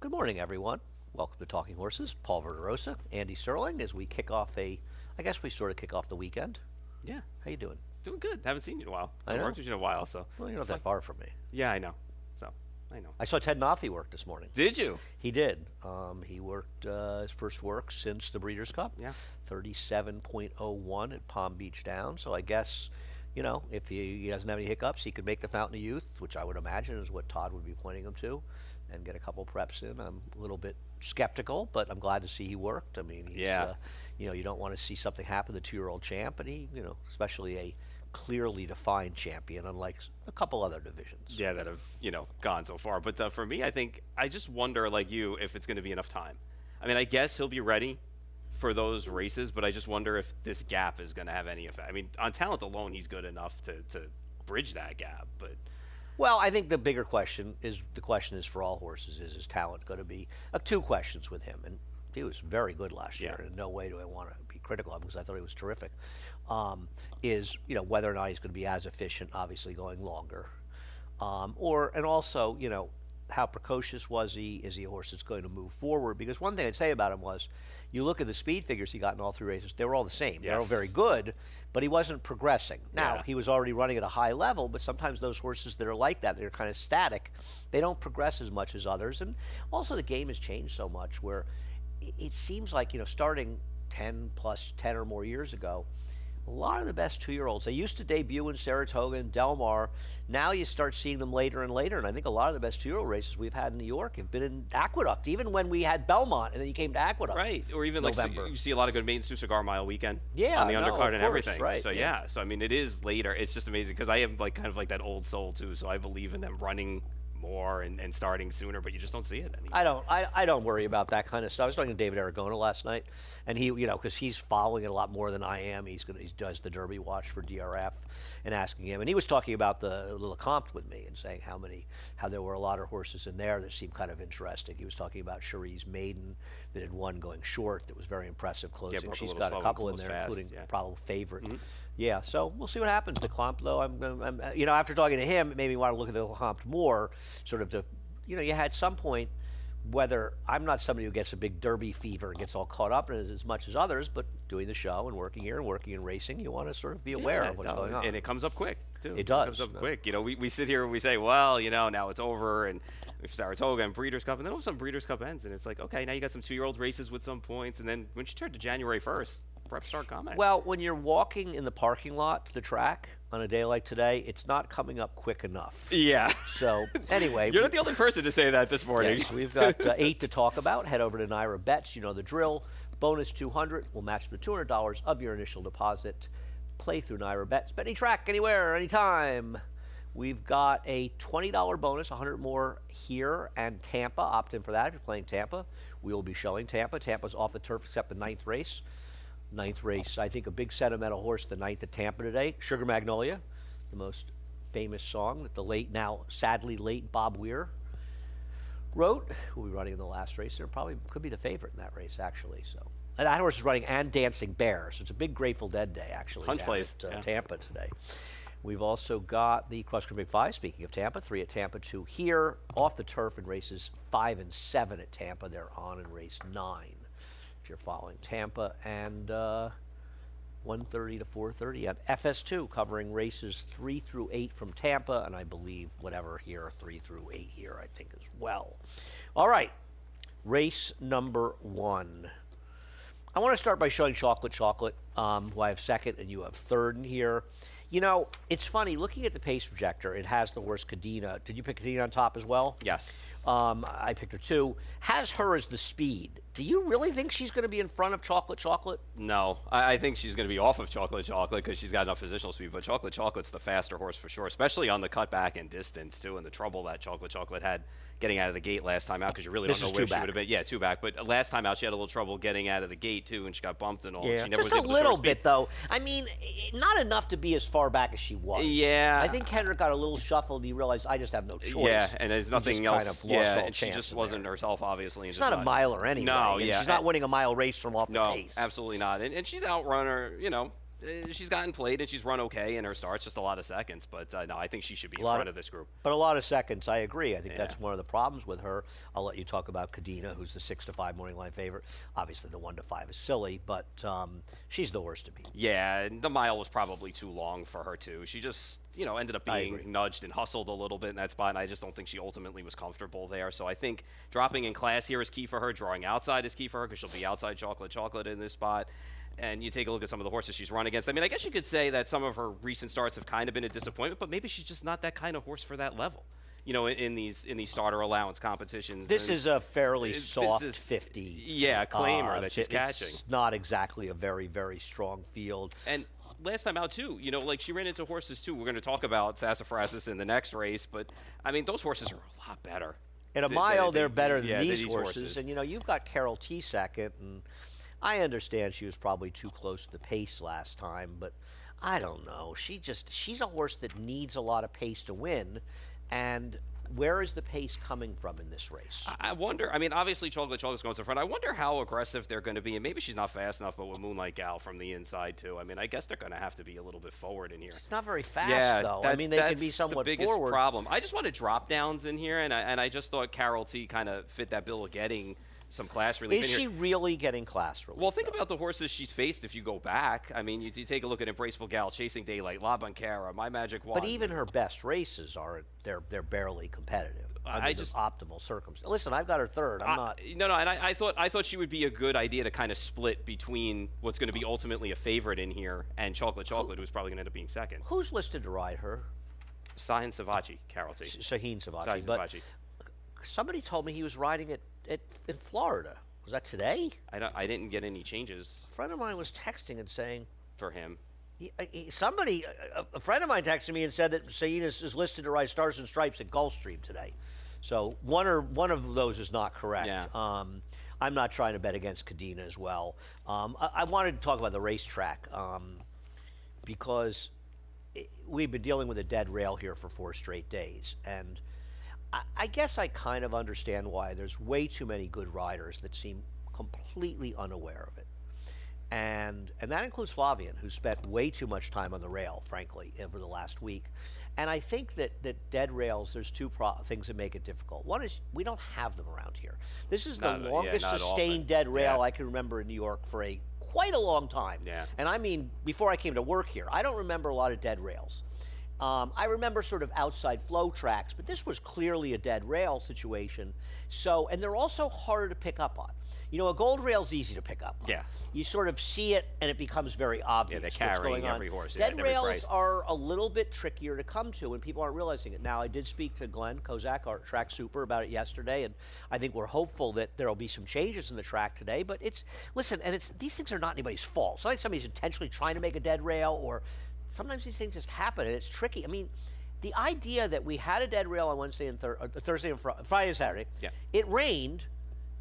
Good morning, everyone. Welcome to Talking Horses. Paul Verderosa, Andy Serling, as we kick off I guess we sort of kick off the weekend. Yeah, How you doing? doing good. Haven't seen you in a while. I I've know. worked with you in a while, so. Well, you're not that far from me. Yeah, I know. So, I know. I saw Ted Nafi work this morning. Did you? He did. He worked his first work since the Breeders' Cup. Yeah. 37.01 at Palm Beach Down. So I guess, if he doesn't have any hiccups, he could make the Fountain of Youth, which I would imagine is what Todd would be pointing him to, and get a couple preps in. I'm a little bit skeptical, but I'm glad to see he worked. I mean, Yeah. You don't want to see something happen to the 2-year-old champ, and he, especially a clearly defined champion, unlike a couple other divisions. Yeah, that have, gone so far. But for me, I just wonder, like you, if it's going to be enough time. I mean, I guess he'll be ready for those races, but I just wonder if this gap is going to have any effect. I mean, on talent alone, he's good enough to bridge that gap, but. Well, I think the bigger question is for all horses: is his talent going to be? Two questions with him, and he was very good last year. Yeah. In no way do I want to be critical of him because I thought he was terrific. Is whether or not he's going to be as efficient, obviously going longer, and also how precocious was he? Is he a horse that's going to move forward? Because one thing I'd say about him was, you look at the speed figures he got in all three races; they were all the same. They were all Yes. very good, but he wasn't progressing. Now Yeah. he was already running at a high level, but sometimes those horses that are like that, they're kind of static. They don't progress as much as others, and also the game has changed so much where it seems like starting 10 or more years ago. A lot of the best 2-year-olds, they used to debut in Saratoga and Del Mar. Now you start seeing them later and later, and I think a lot of the best 2-year-old races we've had in New York have been in Aqueduct, even when we had Belmont and then you came to Aqueduct. Right, or even like November. you see a lot of good maidens through Cigar Mile weekend. Yeah, on the no, undercard of and course, everything. right, So yeah. so I mean, it is later. It's just amazing because I am like kind of like that old soul too. So I believe in them running more and starting sooner, but you just don't see it anymore. I don't worry about that kind of stuff. I was talking to David Aragona last night, and he, because he's following it a lot more than I am. He does the Derby Watch for DRF, and asking him, and he was talking about the Lecomte with me and saying how there were a lot of horses in there that seemed kind of interesting. He was talking about Cherie's Maiden that had won going short, that was very impressive closing. broke a She's little got slow a and couple in closed there, fast, including yeah. probable favorite. Yeah, so we'll see what happens. Lecomte, though, I'm after talking to him, it made me want to look at the Lecomte more, sort of to. You had some point, whether I'm not somebody who gets a big Derby fever and gets all caught up in it as much as others, but doing the show and working here and working in racing, you want to sort of be aware of what's going on. And it comes up quick, too. It does. It comes up quick. We sit here and we say, well, now it's over, and Saratoga and Breeders' Cup, and then all of a sudden Breeders' Cup ends, and it's like, okay, now you got some 2-year-old races with some points, and then when you turn to January 1st, preps start coming. Well, when you're walking in the parking lot to the track on a day like today, it's not coming up quick enough. Yeah. So, anyway. You're not the only person to say that this morning. Yes, we've got 8 to talk about. Head over to Naira Bets. You know the drill. Bonus $200 will match the $200 of your initial deposit. Play through Naira Bets. Bet any track, anywhere, anytime. We've got a $20 bonus, 100 more here, and Tampa. Opt in for that if you're playing Tampa. We will be showing Tampa. Tampa's off the turf except the 9th race. 9th race, I think a big sentimental horse, the 9th at Tampa today. Sugar Magnolia, the most famous song that the now sadly late Bob Weir wrote. Will be running in the last race. There probably could be the favorite in that race, actually. So, and that horse is running and Dancing Bear, so it's a big Grateful Dead day, actually. Hunch down place, at yeah. Tampa today. We've also got the Cross Country Big 5, speaking of Tampa, 3 at Tampa, 2 here, off the turf in races 5 and 7 at Tampa. They're on in race 9. If you're following Tampa, and 1:30 to 4:30 at FS2, covering races 3 through 8 from Tampa, and I believe whatever here, 3 through 8 here, I think as well. All right, race number 1. I want to start by showing Chocolate, who I have second and you have third in here. It's funny, looking at the pace projector, it has the horse Cadena. Did you pick Cadena on top as well? Yes. I picked her too. Has her as the speed. Do you really think she's going to be in front of Chocolate? No, I think she's going to be off of Chocolate because she's got enough positional speed. But Chocolate's the faster horse for sure, especially on the cutback and distance too, and the trouble that Chocolate had getting out of the gate last time out because you really This don't is know where two she back. would have been. Yeah, 2 back. But last time out, she had a little trouble getting out of the gate too, and she got bumped and all. Yeah, She never just was a able to show her little speed. bit though. I mean, not enough to be as far back as she was. Yeah. I think Kendrick got a little shuffled. He realized I just have no choice. Yeah, and there's He nothing just else. Kind of lost yeah, all and she chance just in wasn't there. herself, obviously. And She's just not a miler anyway. No, and yeah, she's not winning a mile race from off the No, pace. absolutely not. And she's outrunner, she's gotten played and she's run okay in her starts, just a lot of seconds. But no, I think she should be in lot front of- of this group. But a lot of seconds, I agree. I think that's Yeah. one of the problems with her. I'll let you talk about Cadena, who's the 6-5 morning line favorite. Obviously, the 1-5 is silly, but she's the worst to beat. Yeah, and the mile was probably too long for her too. She just, ended up I agree. being nudged and hustled a little bit in that spot, and I just don't think she ultimately was comfortable there. So I think dropping in class here is key for her. Drawing outside is key for her because she'll be outside chocolate in this spot. And you take a look at some of the horses she's run against. I mean, I guess you could say that some of her recent starts have kind of been a disappointment, but maybe she's just not that kind of horse for that level. In these starter allowance competitions. This And is a fairly this soft is- 50. Yeah, claimer that she's it's catching. not exactly a very, very strong field. And last time out too, like she ran into horses too. We're going to talk about Sassafrasis in the next race, but I mean those horses are a lot better. In a Th- mile, they- they're better than yeah, these horses. And, you've got Carol T second, and I understand she was probably too close to the pace last time, but I don't know. She's a horse that needs a lot of pace to win, and where is the pace coming from in this race? I wonder. I mean, obviously Chocolate's going to front. I wonder how aggressive they're going to be, and maybe she's not fast enough. But with Moonlight Gal from the inside too, I mean, I guess they're going to have to be a little bit forward in here. It's not very fast, Yeah, though. I that's- mean, they can that's be somewhat the biggest forward. problem. I just wanted drop downs in here, and I just thought Carol T kind of fit that bill of getting some class relief Is in she here. really getting class relief? Well, think though? about the horses she's faced if you go back. I mean, you take a look at Embraceful Gal, Chasing Daylight, La Bancara, My Magic Wand. But even her best races aren't. They're barely competitive. I under just- the optimal circumstances. Listen, I've got her third. I'm not. No, and I thought she would be a good idea to kind of split between what's going to be ultimately a favorite in here and Chocolate, who's probably going to end up being second. Who's listed to ride her? Sahin Savaji, Carol T. Shaheen Savaji. Sahin But Savaji. somebody told me he was riding it in Florida. Was that today? I didn't get any changes A friend of mine was texting and saying, for him. a friend of mine texted me and said that Shaheen is listed to ride Stars and Stripes at Gulfstream today. So one of those is not correct. Yeah. I'm not trying to bet against Cadena as well. I wanted to talk about the racetrack because we've been dealing with a dead rail here for 4 straight days, and I guess I kind of understand why there's way too many good riders that seem completely unaware of it. And that includes Flavian, who spent way too much time on the rail, frankly, over the last week. And I think that dead rails, there's two things that make it difficult. One is we don't have them around here. This is the Not- yeah, longest not sustained often. dead rail Yeah. I can remember in New York for quite a long time. Yeah. And I mean, before I came to work here, I don't remember a lot of dead rails. I remember sort of outside flow tracks, but this was clearly a dead rail situation. So, and they're also harder to pick up on. A gold rail's easy to pick up on. Yeah. You sort of see it, and it becomes very obvious they're what's carrying going on. every horse, yeah, Dead at every rails price. are a little bit trickier to come to, and people aren't realizing it. Now, I did speak to Glenn Kozak, our track super, about it yesterday, and I think we're hopeful that there will be some changes in the track today. But these things are not anybody's fault. It's not like somebody's intentionally trying to make a dead rail, or sometimes these things just happen, and it's tricky. I mean, the idea that we had a dead rail on Wednesday and Thursday and Friday and Saturday, Yeah. it rained,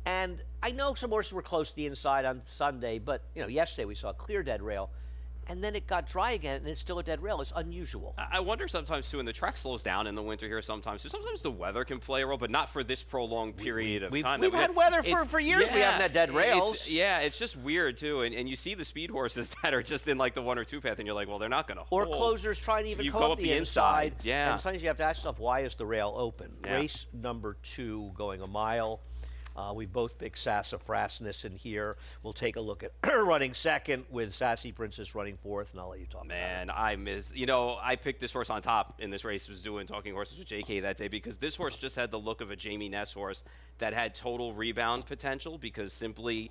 and I know some horses were close to the inside on Sunday, but yesterday we saw a clear dead rail, and then it got dry again, and it's still a dead rail. It's unusual. I wonder sometimes too, and the track slows down in the winter here sometimes. So sometimes the weather can play a role, but not for this prolonged period of time. we've had weather for years. We haven't had dead rails. It's just weird too, and you see the speed horses that are just in like the 1 or 2 path, and you're like, well, they're not going to Or hold. closers trying to even You come go up the inside. Yeah. And sometimes you have to ask yourself, why is the rail open? Yeah. Race number 2 going a mile. We both pick Sassafrasness in here. We'll take a look at running second with Sassy Princess running fourth, and I'll let you talk about it. Man, I picked this horse on top in this race. Was doing Talking Horses with JK that day because this horse just had the look of a Jamie Ness horse that had total rebound potential because simply,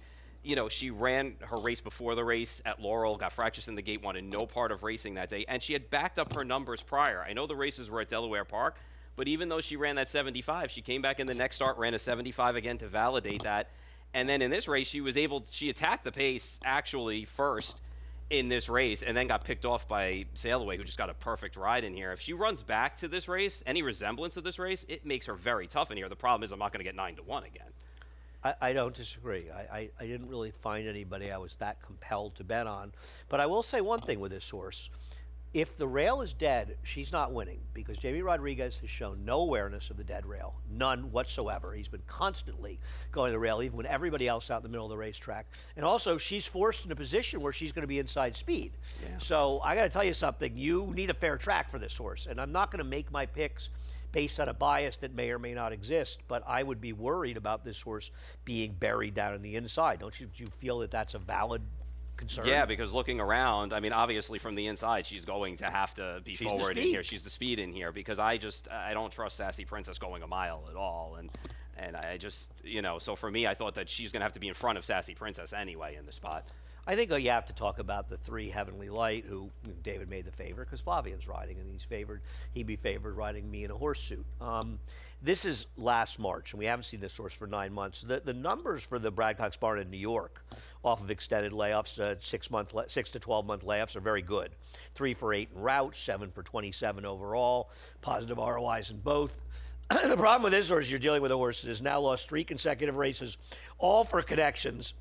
she ran her race before the race at Laurel, got fractious in the gate, wanted no part of racing that day, and she had backed up her numbers prior. I know the races were at Delaware Park, but even though she ran that 75, she came back in the next start, ran a 75 again to validate that. And then in this race, she attacked the pace actually first in this race and then got picked off by Sailaway, who just got a perfect ride in here. If she runs back to this race, any resemblance of this race, it makes her very tough in here. The problem is I'm not going to get 9-1 again. I don't disagree. I didn't really find anybody I was that compelled to bet on. But I will say one thing with this horse. If the rail is dead, she's not winning because Jamie Rodriguez has shown no awareness of the dead rail, none whatsoever. He's been constantly going to the rail, even when everybody else out in the middle of the racetrack. And also, she's forced in a position where she's going to be inside speed. Yeah. So I got to tell you something. You need a fair track for this horse, and I'm not going to make my picks based on a bias that may or may not exist. But I would be worried about this horse being buried down in the inside. Don't you feel that that's a valid concern? Yeah, because looking around, I mean, obviously from the inside, she's going to have to be forward in here. She's the speed in here because I don't trust Sassy Princess going a mile at all. And I just, so for me, I thought that she's going to have to be in front of Sassy Princess anyway in the spot. I think you have to talk about the 3 Heavenly Light, who David made the favorite because Flavian's riding, and he'd be favored riding me in a horse suit. This is last March, and we haven't seen this horse for 9 months. The numbers for the Brad Cox Barn in New York, off of extended layoffs, 6 to 12 month layoffs, are very good. 3 for 8 in route, 7 for 27 overall, positive ROIs in both. The problem with this horse, you're dealing with a horse that has now lost 3 consecutive races, all for connections.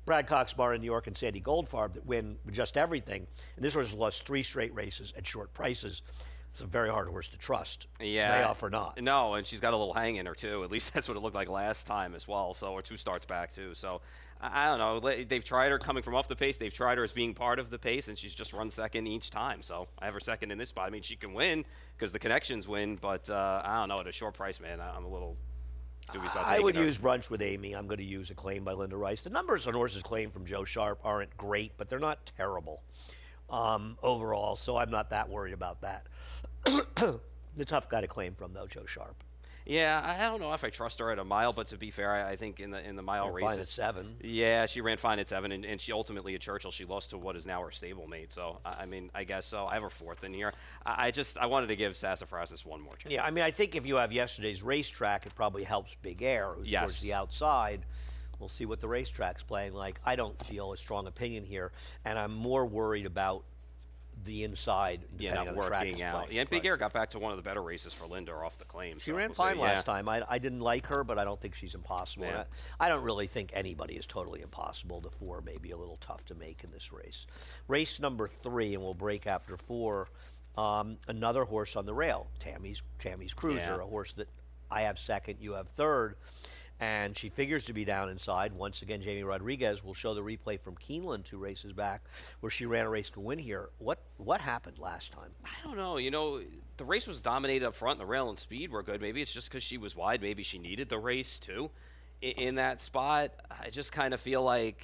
Brad Cox Barn in New York and Sandy Goldfarb that win just everything. And this horse has lost 3 straight races at short prices. It's a very hard horse to trust, layoff or not. No, and she's got a little hang in her, too. At least that's what it looked like last time as well, or 2 starts back, too. So, I don't know. They've tried her coming from off the pace. They've tried her as being part of the pace, and she's just run second each time. So, I have her second in this spot. I mean, she can win because the connections win, but I don't know. At a short price, man, I'm a little dubious about I would taking her. use Brunch with Amy. I'm going to use Acclaim by Linda Rice. The numbers on horses claimed from Joe Sharp aren't great, but they're not terrible overall, so I'm not that worried about that. The tough guy to claim from, though, Joe Sharp. Yeah, I don't know if I trust her at a mile, but to be fair, I think in the mile races, fine at 7. Yeah, she ran fine at 7, and she ultimately at Churchill she lost to what is now her stablemate. So I mean, I guess so. I have her 4th in here. I wanted to give Sassafras one more chance. Yeah, I mean, I think if you have yesterday's racetrack, it probably helps Big Air, who's towards the outside. We'll see what the racetrack's playing like. I don't feel a strong opinion here, and I'm more worried about the inside, depending on the track is out. playing. Yeah, and Big Air got back to one of the better races for Linda off the claim. She ran fine last time. I didn't like her, but I don't think she's impossible. Yeah. I don't really think anybody is totally impossible. The 4 may be a little tough to make in this race. Race number 3, and we'll break after 4. Another horse on the rail, Tammy's Cruiser, a horse that I have 2nd, you have 3rd. And she figures to be down inside. Once again, Jamie Rodriguez will show the replay from Keeneland 2 races back, where she ran a race to win here. What happened last time? I don't know. The race was dominated up front, and the rail and speed were good. Maybe it's just because she was wide. Maybe she needed the race, too, in that spot. I just kind of feel like,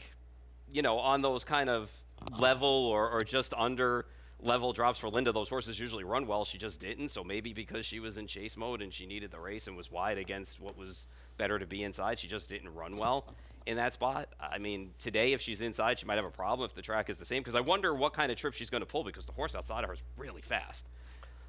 on those kind of level or just under level drops for Linda, those horses usually run well. She just didn't. So maybe because she was in chase mode and she needed the race and was wide against what was better to be inside, she just didn't run well in that spot. I mean, today, if she's inside, she might have a problem if the track is the same, because I wonder what kind of trip she's going to pull, because the horse outside of her is really fast.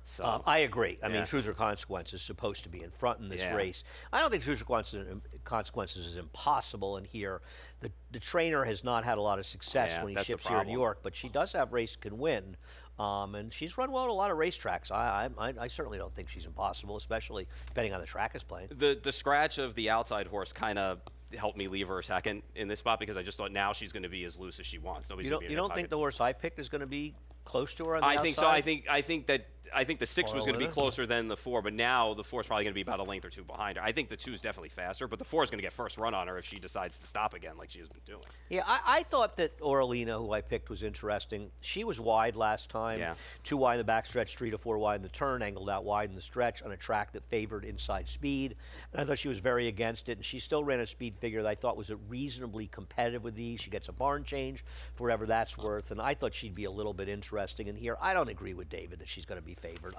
So I agree. I mean, Truth or Consequence is supposed to be in front in this race. I don't think Truth or Consequences is impossible in here. The trainer has not had a lot of success when he ships here in New York, but she does have race can win. And she's run well at a lot of racetracks. I certainly don't think she's impossible, especially depending on the track is playing. The scratch of the outside horse kind of helped me leave her 2nd in this spot, because I just thought now she's going to be as loose as she wants. You don't think the horse I picked is going to be close to her on the outside? I think so. I think the 6 was going to be closer than the 4, but now the 4 is probably going to be about a length or 2 behind her. I think the 2 is definitely faster, but the 4 is going to get first run on her if she decides to stop again like she has been doing. Yeah, I thought that Oralina, who I picked, was interesting. She was wide last time. 2 wide in the backstretch, 3 to 4 wide in the turn, angled out wide in the stretch on a track that favored inside speed. And I thought she was very against it, and she still ran a speed figure that I thought was reasonably competitive with these. She gets a barn change for whatever that's worth, and I thought she'd be a little bit interesting in here. I don't agree with David that she's going to be favored.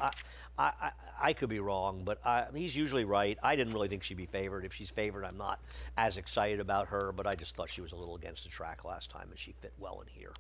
I could be wrong, but he's usually right. I didn't really think she'd be favored. If she's favored, I'm not as excited about her, but I just thought she was a little against the track last time, and she fit well in here.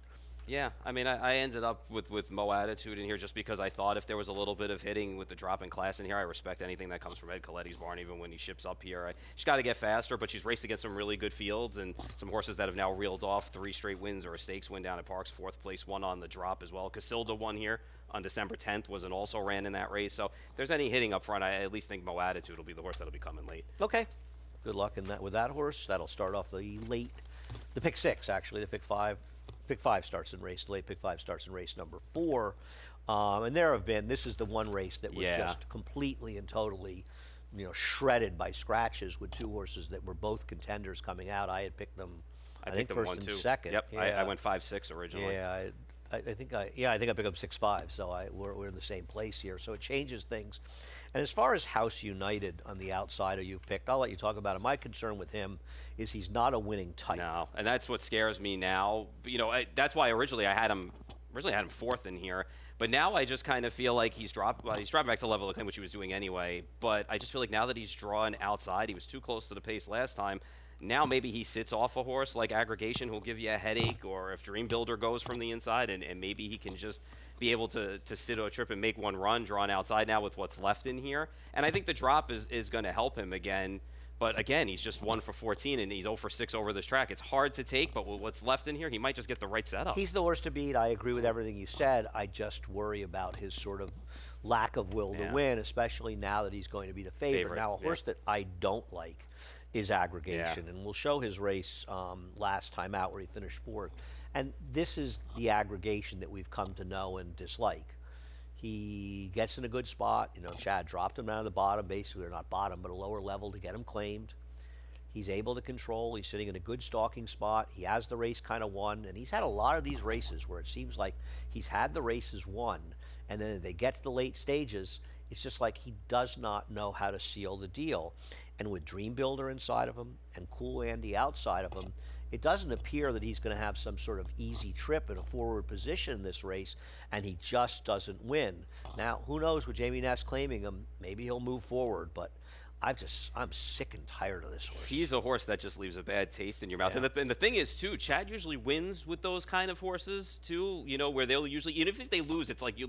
Yeah, I mean, I ended up with Mo Attitude in here just because I thought if there was a little bit of hitting with the drop in class in here, I respect anything that comes from Ed Coletti's barn, even when he ships up here. She's got to get faster, but she's raced against some really good fields and some horses that have now reeled off 3 straight wins or a stakes win down at Parks, 4th place, one on the drop as well. Casilda won here on December 10th, was and also ran in that race. So if there's any hitting up front, I at least think Mo Attitude will be the horse that'll be coming late. Okay. Good luck in that with that horse. That'll start off the pick 6, actually, the pick 5. Pick 5 starts in race late. Pick 5 starts in race number 4. And there have been, this is the one race that was Yeah. just completely and totally, shredded by scratches with two horses that were both contenders coming out. I had picked them, I think picked them first 1, and 2. second. Yep, I Yeah. went 5-6 originally. Yeah, I think I picked up 6-5, so we're in the same place here. So it changes things. And as far as House United on the outsider you've picked, I'll let you talk about it. My concern with him is he's not a winning type. No, and that's what scares me now. But, that's why originally I had him fourth in here. But now I just kind of feel like he's dropped. Well, he's dropped back to the level of claim, which he was doing anyway. But I just feel like now that he's drawn outside, he was too close to the pace last time. Now maybe he sits off a horse like Aggregation who'll give you a headache, or if Dream Builder goes from the inside, and maybe he can just be able to sit a trip and make one run drawn outside now with what's left in here. And I think the drop is going to help him again. But again, he's just 1 for 14 and he's 0 for 6 over this track. It's hard to take, but with what's left in here, he might just get the right setup. He's the horse to beat. I agree with everything you said. I just worry about his sort of lack of will to win, especially now that he's going to be the favorite. Now, a horse that I don't like is Aggregation, and we'll show his race last time out where he finished fourth. And this is the Aggregation that we've come to know and dislike. He gets in a good spot. Chad dropped him down to the bottom, basically, or not bottom, but a lower level to get him claimed. He's able to control. He's sitting in a good stalking spot. He has the race kind of won, and he's had a lot of these races where it seems like he's had the races won, and then they get to the late stages, it's just like he does not know how to seal the deal. And with Dream Builder inside of him and Cool Andy outside of him, it doesn't appear that he's going to have some sort of easy trip in a forward position in this race, and he just doesn't win. Now, who knows with Jamie Ness claiming him, maybe he'll move forward, but I'm sick and tired of this horse. He's a horse that just leaves a bad taste in your mouth. And the thing is, too, Chad usually wins with those kind of horses, too, where they'll usually, even if they lose, it's like you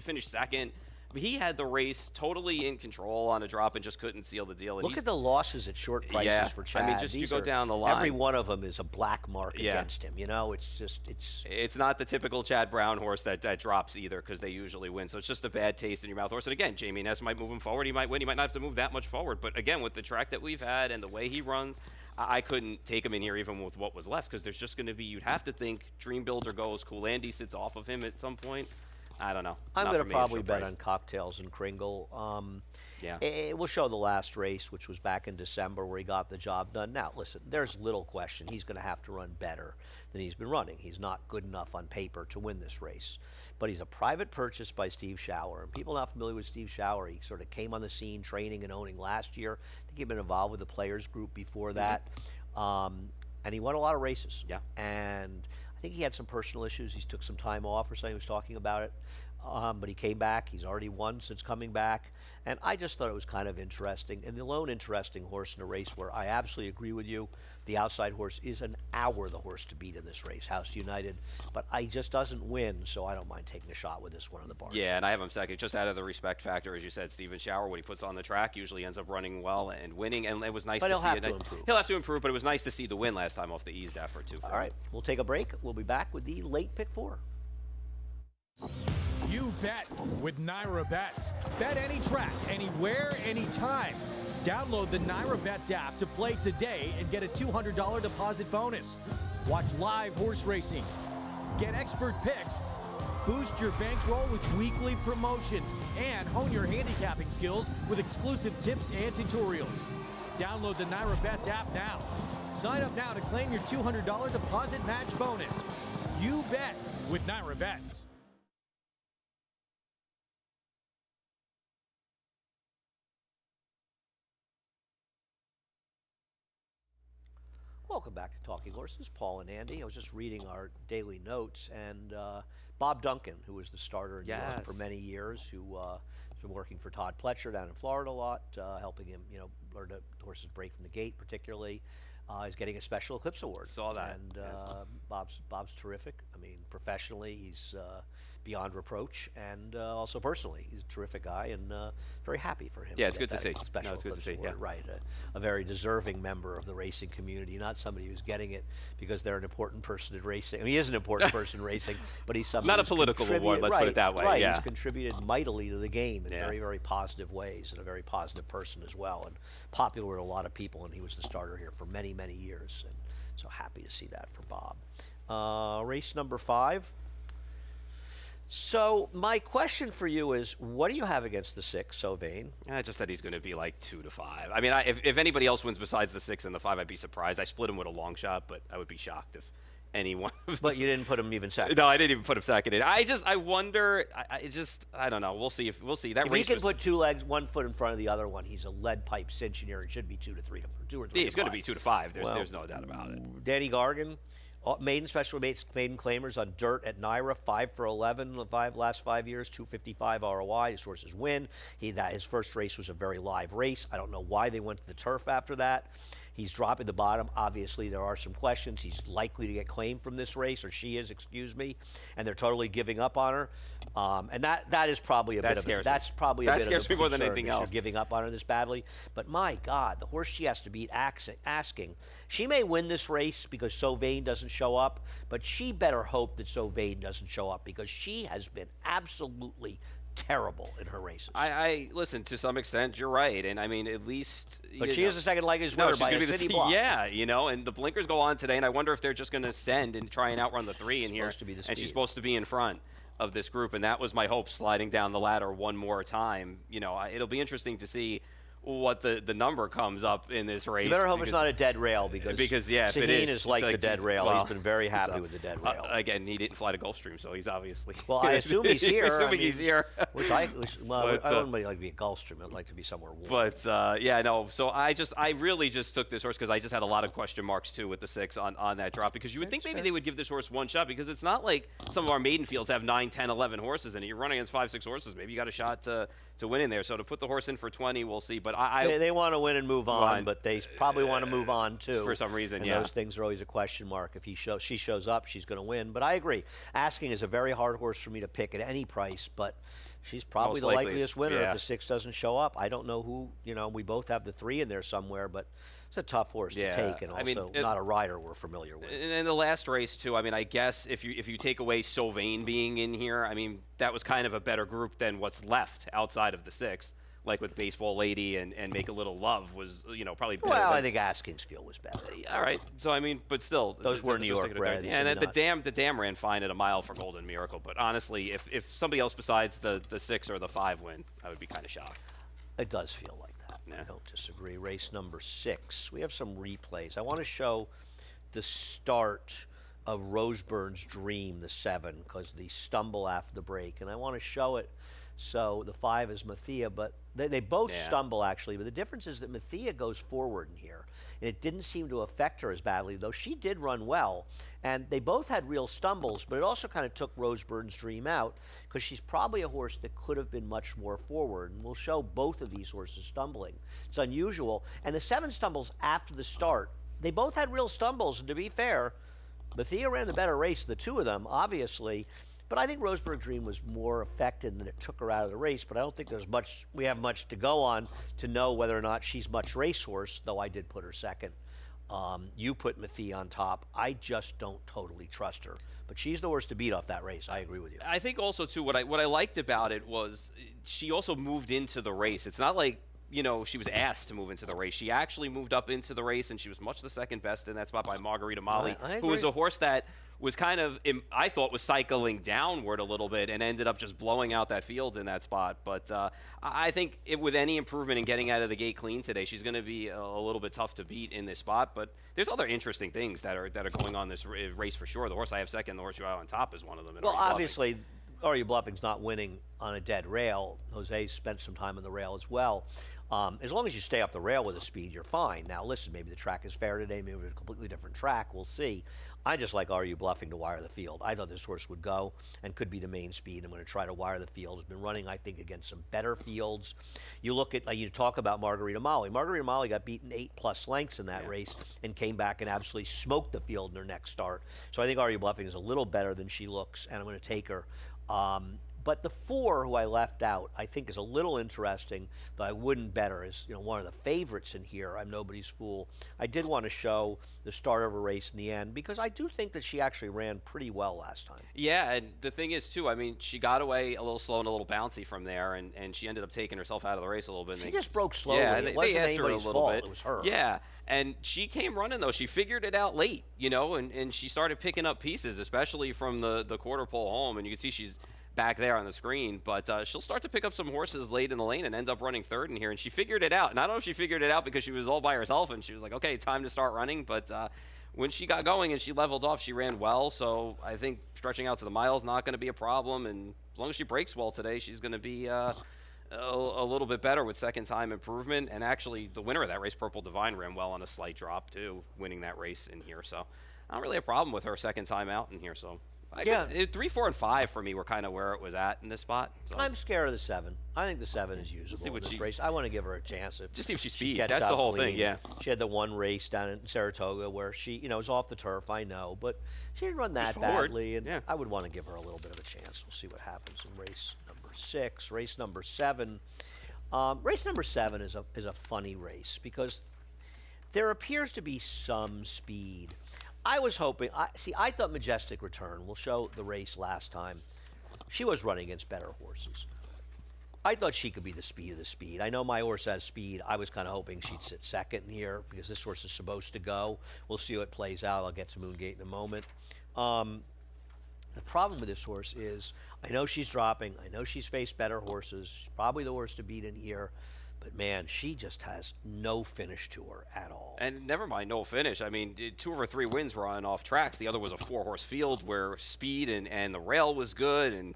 finish second. But he had the race totally in control on a drop and just couldn't seal the deal. And Look at the losses at short prices for Chad. I mean, just you go down the line. Every one of them is a black mark against him. It's not the typical Chad Brown horse that drops either, because they usually win. So it's just a bad taste in your mouth horse. And again, Jamie Ness might move him forward. He might win. He might not have to move that much forward. But again, with the track that we've had and the way he runs, I couldn't take him in here even with what was left, because there's just going to be, you'd have to think Dream Builder goes, Cool Andy sits off of him at some point. I don't know. I'm going to probably bet on Cocktails and Kringle. We'll show the last race, which was back in December, where he got the job done. Now, listen, there's little question he's going to have to run better than he's been running. He's not good enough on paper to win this race. But he's a private purchase by Steve Schauer. And people not familiar with Steve Schauer, he sort of came on the scene training and owning last year. I think he'd been involved with the Players Group before that. And he won a lot of races. Yeah. And I think he had some personal issues. He took some time off or something. He was talking about it. But he came back. He's already won since coming back. And I just thought it was kind of interesting. And the lone interesting horse in a race where I absolutely agree with you, the outside horse is the horse to beat in this race, House United. But he just doesn't win, so I don't mind taking a shot with this one on the bar. Yeah, and I have him second, just out of the respect factor, as you said. Steven Schauer, what he puts on the track, usually ends up running well and winning. And it was nice to see. But he'll have to improve. He'll have to improve, but it was nice to see the win last time off the eased effort, too. All right, we'll take a break. We'll be back with the late pick 4. You bet with Naira Bets. Bet any track, anywhere, anytime. Download the Naira Bets app to play today and get a $200 deposit bonus. Watch live horse racing. Get expert picks. Boost your bankroll with weekly promotions and hone your handicapping skills with exclusive tips and tutorials. Download the Naira Bets app now. Sign up now to claim your $200 deposit match bonus. You bet with Naira Bets. Welcome back to Talking Horses. Paul and Andy. I was just reading our daily notes, and Bob Duncan, who was the starter in New York for many years, who has been working for Todd Pletcher down in Florida a lot, helping him, learn the horses break from the gate, particularly. He's getting a Special Eclipse Award. Saw that. And Bob's terrific. I mean, professionally, he's beyond reproach, and also personally, he's a terrific guy, and very happy for him. Yeah, it's good to see. Special It's good to Eclipse see. Award, Yeah. right? A very deserving member of the racing community, not somebody who's getting it because they're an important person in racing. I mean, he is an important person in racing, but he's somebody Not a who's political award, let's put it that way, Right, yeah. he's contributed mightily to the game in very, very positive ways, and a very positive person as well, and popular with a lot of people. And he was the starter here for many, many years, and so happy to see that for Bob. Race number 5. So my question for you is, what do you have against the 6, Sylvain? Just that he's going to be like 2 to 5. I mean, if anybody else wins besides the 6 and the 5, I'd be surprised. I split him with a long shot, but I would be shocked if anyone. But you didn't put him even second. No, I didn't even put him second in. I wonder. I don't know. We'll see. That If race he can was, put 2 legs, 1 foot in front of the other one, he's a lead pipe cinch in here. It should be 2 to 3 to 2 or 3. Yeah, it's going to be 2 to 5. Well, There's no doubt about it. Danny Gargan, maiden claimers on dirt at NYRA, 5 for 11 last 5 years, 255 ROI. His horses win. His first race was a very live race. I don't know why they went to the turf after that. He's dropping the bottom. Obviously, there are some questions. He's likely to get claimed from this race, or she is, excuse me, and they're totally giving up on her. And that is probably a bit of a, that's probably a bit scares of a me more than concern, anything is you're else. giving up on her this badly. But my God, the horse she has to beat, asking. She may win this race because Sylvain doesn't show up, but she better hope that Sylvain doesn't show up because she has been absolutely terrible in her races. I listen, to some extent, you're right, and I mean, at least. But she is the second leg winner by a city block. Yeah, and the blinkers go on today, and I wonder if they're just going to send and try and outrun the 3 in here. And she's supposed to be in front of this group, and that was my hope, sliding down the ladder one more time. It'll be interesting to see what the number comes up in this race. You better hope it's not a dead rail because yeah, if it is like the dead rail. Well, he's been very happy with the dead rail. Again, he didn't fly to Gulfstream, so he's obviously. Well, I assume he's here. Assuming he's here. I wouldn't like to be at Gulfstream. I'd like to be somewhere warm. But yeah, no. So I really just took this horse because I just had a lot of question marks too with the 6 on that drop, because you would think maybe they would give this horse one shot, because it's not like some of our maiden fields have 9, 10, 11 horses in it. You're running against 5, 6 horses. Maybe you got a shot to win in there. So to put the horse in for 20, we'll see. But they want to win and move on, but they probably want to move on too. For some reason, and yeah. Those things are always a question mark. If she shows up, she's going to win. But I agree. Asking is a very hard horse for me to pick at any price, but she's probably the likeliest winner if the 6 doesn't show up. I don't know who. We both have the 3 in there somewhere, but it's a tough horse to take, and also not a rider we're familiar with. And in the last race too, I mean, I guess if you take away Sylvain being in here, I mean, that was kind of a better group than what's left outside of the 6. Like with Baseball Lady and Make a Little Love was, probably better. Well, I think Asking's field was better. All right. So, I mean, but still. Those were New York breds. Yeah, and the dam ran fine at a mile for Golden Miracle. But honestly, if somebody else besides the 6 or the 5 win, I would be kind of shocked. It does feel like that. Yeah. I don't disagree. Race number 6. We have some replays. I want to show the start of Roseburn's Dream, the 7, because the stumble after the break. And I want to show it. So the 5 is Mathia, but they both stumble, actually. But the difference is that Mathia goes forward in here. And it didn't seem to affect her as badly, though she did run well. And they both had real stumbles, but it also kind of took Roseburn's Dream out, because she's probably a horse that could have been much more forward. And we'll show both of these horses stumbling. It's unusual. And the 7 stumbles after the start. They both had real stumbles, and to be fair, Mathia ran the better race, the 2 of them, obviously. But I think Roseburn's Dream was more affected than it took her out of the race. But I don't think we have much to go on to know whether or not she's much racehorse, though I did put her second. You put Mathia on top. I just don't totally trust her. But she's the horse to beat off that race. I agree with you. I think also, too, what I liked about it was she also moved into the race. It's not like, she was asked to move into the race. She actually moved up into the race, and she was much the second best in that spot by Margarita Molly, who was a horse that was kind of, I thought, was cycling downward a little bit and ended up just blowing out that field in that spot. But I think with any improvement in getting out of the gate clean today, she's going to be a little bit tough to beat in this spot. But there's other interesting things that are going on this race for sure. The horse I have second, the horse you have on top, is one of them. Well, obviously, Are You Bluffing's not winning on a dead rail. Jose spent some time on the rail as well. As long as you stay up the rail with a speed, you're fine. Now, listen, maybe the track is fair today. Maybe it's a completely different track. We'll see. I just like Are You Bluffing to wire the field. I thought this horse would go and could be the main speed. I'm going to try to wire the field. It's been running, I think, against some better fields. You look at, you talk about Margarita Molly. Margarita Molly got beaten 8+ lengths in that race and came back and absolutely smoked the field in her next start. So I think Are You Bluffing is a little better than she looks, and I'm going to take her. But the 4, who I left out, I think is a little interesting, though I wouldn't bet her as one of the favorites in here. I'm nobody's fool. I did want to show the start of a race in the end, because I do think that she actually ran pretty well last time. Yeah, and the thing is, too, I mean, she got away a little slow and a little bouncy from there, and she ended up taking herself out of the race a little bit. She just broke slowly. Yeah, it wasn't anybody's fault. It was her. Yeah, and she came running, though. She figured it out late, and she started picking up pieces, especially from the quarter pole home, and you can see she's back there on the screen, but she'll start to pick up some horses late in the lane and ends up running third in here. And she figured it out. And I don't know if she figured it out because she was all by herself and she was like, okay, time to start running. But when she got going and she leveled off, she ran well. So I think stretching out to the mile is not going to be a problem. And as long as she breaks well today, she's going to be a little bit better with second time improvement. And actually, the winner of that race, Purple Divine, ran well on a slight drop too, winning that race in here. So not really a problem with her second time out in here. So. Yeah. 3, 4, and 5 for me were kind of where it was at in this spot. So. I'm scared of the 7. I think the 7 is usable in this race. I want to give her a chance. If just see if she's speed. Gets That's out the whole clean. thing, yeah. She had the one race down in Saratoga where she, was off the turf, I know, but she didn't run that badly, and yeah. I would want to give her a little bit of a chance. We'll see what happens in race number 6. Race number 7. Race number 7 is a funny race because there appears to be some speed. I was hoping, I thought Majestic Return will show the race last time. She was running against better horses. I thought she could be the speed of the speed. I know my horse has speed. I was kind of hoping she'd sit second here because this horse is supposed to go. We'll see how it plays out. I'll get to Moongate in a moment. The problem with this horse is I know she's dropping. I know she's faced better horses. She's probably the horse to beat in here. But, man, she just has no finish to her at all. And never mind no finish. I mean, 2 of her 3 wins were on off tracks. The other was a 4-horse field where speed and the rail was good. And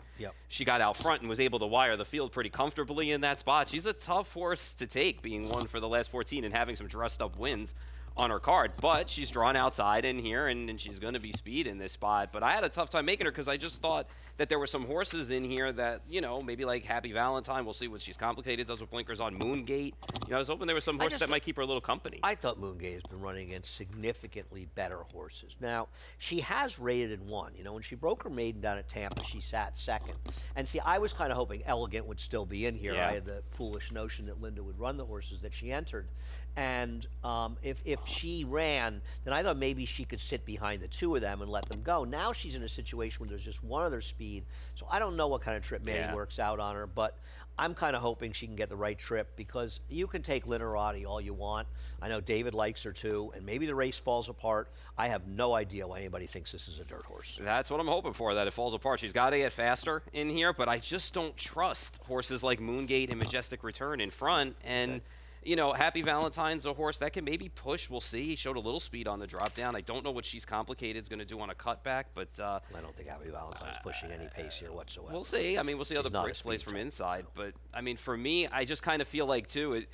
she got out front and was able to wire the field pretty comfortably in that spot. She's a tough horse to take, being one for the last 14 and having some dressed-up wins on her card. But she's drawn outside in here, and she's going to be speed in this spot. But I had a tough time making her because I just thought that there were some horses in here that, maybe like Happy Valentine. We'll see what she's complicated does with blinkers on. Moongate. I was hoping there were some horses that might keep her a little company. I thought Moongate has been running against significantly better horses. Now, she has rated and won. When she broke her maiden down at Tampa, she sat second. And see, I was kind of hoping Elegant would still be in here. Yeah. I had the foolish notion that Linda would run the horses that she entered. And if she ran, then I thought maybe she could sit behind the 2 of them and let them go. Now she's in a situation where there's just one other speed. So I don't know what kind of trip Manny works out on her, but I'm kind of hoping she can get the right trip because you can take Linerati all you want. I know David likes her too, and maybe the race falls apart. I have no idea why anybody thinks this is a dirt horse. That's what I'm hoping for, that it falls apart. She's got to get faster in here, but I just don't trust horses like Moongate and Majestic Return in front. And Happy Valentine's a horse that can maybe push. We'll see. He showed a little speed on the drop down. I don't know what She's Complicated is going to do on a cutback, but I don't think Happy Valentine's pushing any pace here whatsoever. We'll see. I mean, we'll see how the not a race plays speed from type, inside. so. But I mean, for me, I just kind of feel like too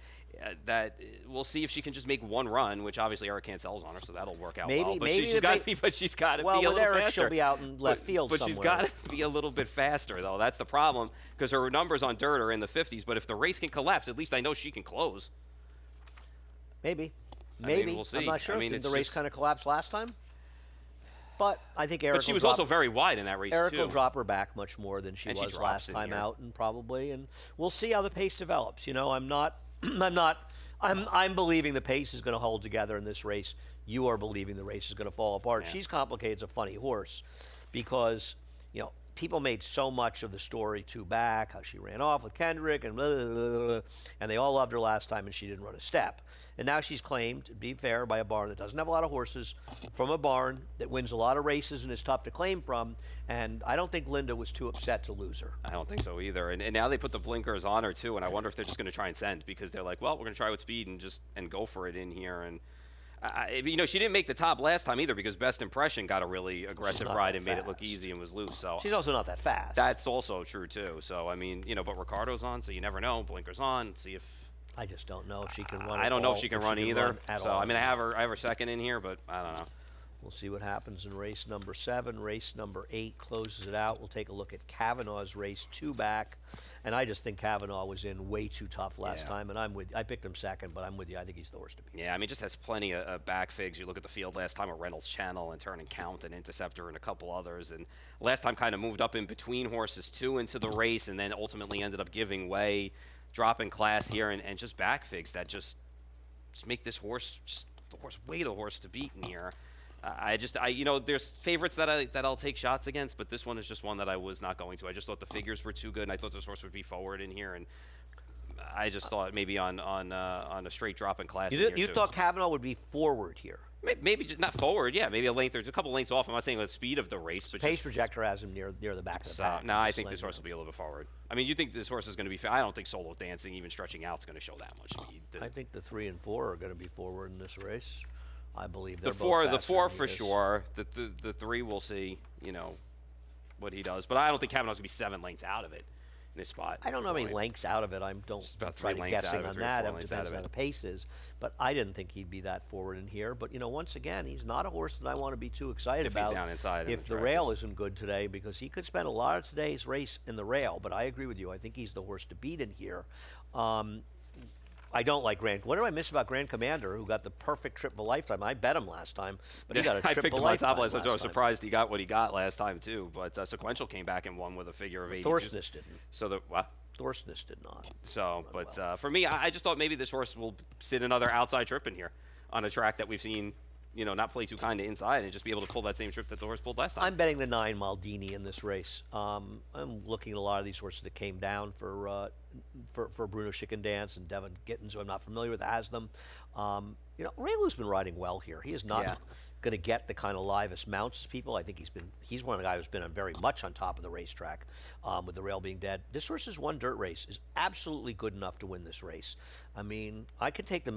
that we'll see if she can just make one run, which obviously Eric Cancel's on her, so that'll work out well. But she's got to be. But she's got to be a little Eric, faster. She'll be out in left field But somewhere. she's got to be a little bit faster, though. That's the problem because her numbers on dirt are in the 50s. But if the race can collapse, at least I know she can close. Maybe. I mean, we'll see. I'm not sure. I mean, Did the it's race just- kind of collapse last time? But I think Eric. But she will was drop, also very wide in that race Eric too. will drop her back much more than she And she was drops last in time here. out, and probably. And we'll see how the pace develops. I'm believing the pace is going to hold together in this race. You are believing the race is going to fall apart. Yeah. She's Complicated is a funny horse because people made so much of the story 2 back, how she ran off with Kendrick and blah, blah, blah, blah, and they all loved her last time and she didn't run a step. And now she's claimed, to be fair, by a barn that doesn't have a lot of horses, from a barn that wins a lot of races and is tough to claim from. And I don't think Linda was too upset to lose her. I don't think so either. And now they put the blinkers on her too, and I wonder if they're just going to try and send because they're like, well, we're going to try with speed and go for it in here. And she didn't make the top last time either because Best Impression got a really aggressive not ride that and made it look fast. easy and was loose. So She's also not that fast. that's also true too. So I mean, but Ricardo's on, so you never know. Blinkers on. See if I just don't know if she can run. I don't know if she can run either. at So all. I mean, I have her second in here, but I don't know. We'll see what happens in race number 7. Race number 8 closes it out. We'll take a look at Kavanaugh's race 2 back. And I just think Kavanaugh was in way too tough last time. And I picked him second, but I'm with you. I think he's the horse to beat. Yeah, I mean, just has plenty of back figs. You look at the field last time with Reynolds Channel and Turn and Count and Interceptor and a couple others. And last time kind of moved up in between horses too into the race and then ultimately ended up giving way, dropping class here and just back figs that just make this horse just the horse to beat in here. There's favorites that I'll take shots against, but this one is just one that I was not going to. I just thought the figures were too good, and I thought this horse would be forward in here, and I just thought maybe on a straight drop in class. You thought Kavanaugh would be forward here. Maybe just not forward, yeah, maybe a length or a couple lengths off. I'm not saying the speed of the race, but Pace just, projector has him near the back of the so, pack. no, I Just think letting this you horse know. will be a little bit forward. I mean, you think this horse is going to be? I don't think Solo Dancing, even stretching out, is going to show that much speed. I think the 3 and 4 are going to be forward in this race. I believe they're The four both faster than for he is. sure. The 3 we'll see. What he does, but I don't think Kavanaugh's going to be 7 lengths out of it in this spot. I don't know how many lengths out of it. I don't about try 3 to lengths out guessing of it, on 3 or that. 4 It lengths depends out of on how it. the pace is. But I didn't think he'd be that forward in here. But once again, he's not a horse that I want to be too excited If he's about. down inside and if the the track rail is- isn't good today, because he could spend a lot of today's race in the rail. But I agree with you. I think he's the horse to beat in here. I don't like Grand. What did I miss about Grand Commander, who got the perfect trip of a lifetime? I bet him last time, but he got a I trip picked of a him on lifetime top last time, so I was time. surprised he got what he got last time too. But Sequential came back and won with a figure of 80. Thorsness didn't. So the what? Thorsness did not. So, but for me, I just thought maybe this horse will sit another outside trip in here on a track that we've seen, not play too kind of inside and just be able to pull that same trip that the horse pulled last time. I'm betting the 9 Maldini in this race. I'm looking at a lot of these horses that came down for Bruno Schickendance and Devin Gittins, who I'm not familiar with, has them. Ray Lou's been riding well here. He is not Yeah. going to get the kind of livest mounts as people. I think he's one of the guys who's been very much on top of the racetrack with the rail being dead. This horse's one dirt race is absolutely good enough to win this race. I mean, I could take the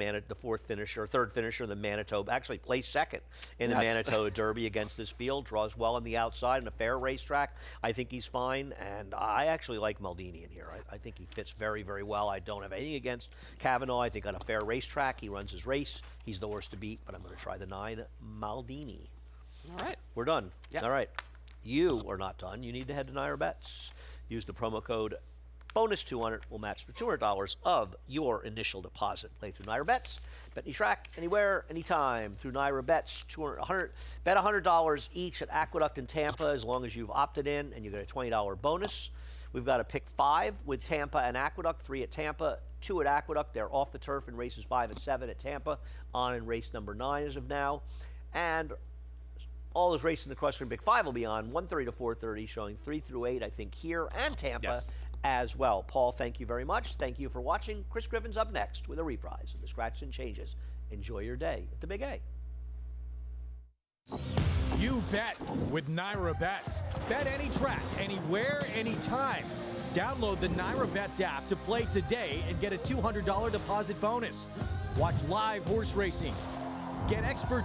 third finisher, the Manitoba, actually place second in the Yes. Manitoba Derby against this field, draws well on the outside in a fair racetrack. I think he's fine, and I actually like Maldini in here. I think he fits very, very well. I don't have anything against Kavanaugh. I think on a fair racetrack, he runs his race. He's the horse to beat, but I'm going to try the 9 Maldini. All right. We're done. Yeah. All right. You are not done. You need to head to Naira Bets. Use the promo code bonus 200 will match the $200 of your initial deposit. Play through Naira Bets. Bet any track, anywhere, anytime through Naira Bets. Bet $100 each at Aqueduct in Tampa as long as you've opted in, and you get a $20 bonus. We've got a pick 5 with Tampa and Aqueduct, 3 at Tampa, 2 at Aqueduct. They're off the turf in races 5 and 7 at Tampa, on in race number 9 as of now. And all those races in the cross country Big 5 will be on 1:30 to 4:30, showing 3 through 8, I think, here and Tampa Yes. as well. Paul, thank you very much. Thank you for watching. Chris Griffin's up next with a reprise of the Scratch and Changes. Enjoy your day at the Big A. You bet with Naira Bets. Bet any track, anywhere, anytime. Download the Naira Bets app to play today and get a $200 deposit bonus. Watch live horse racing. Get expert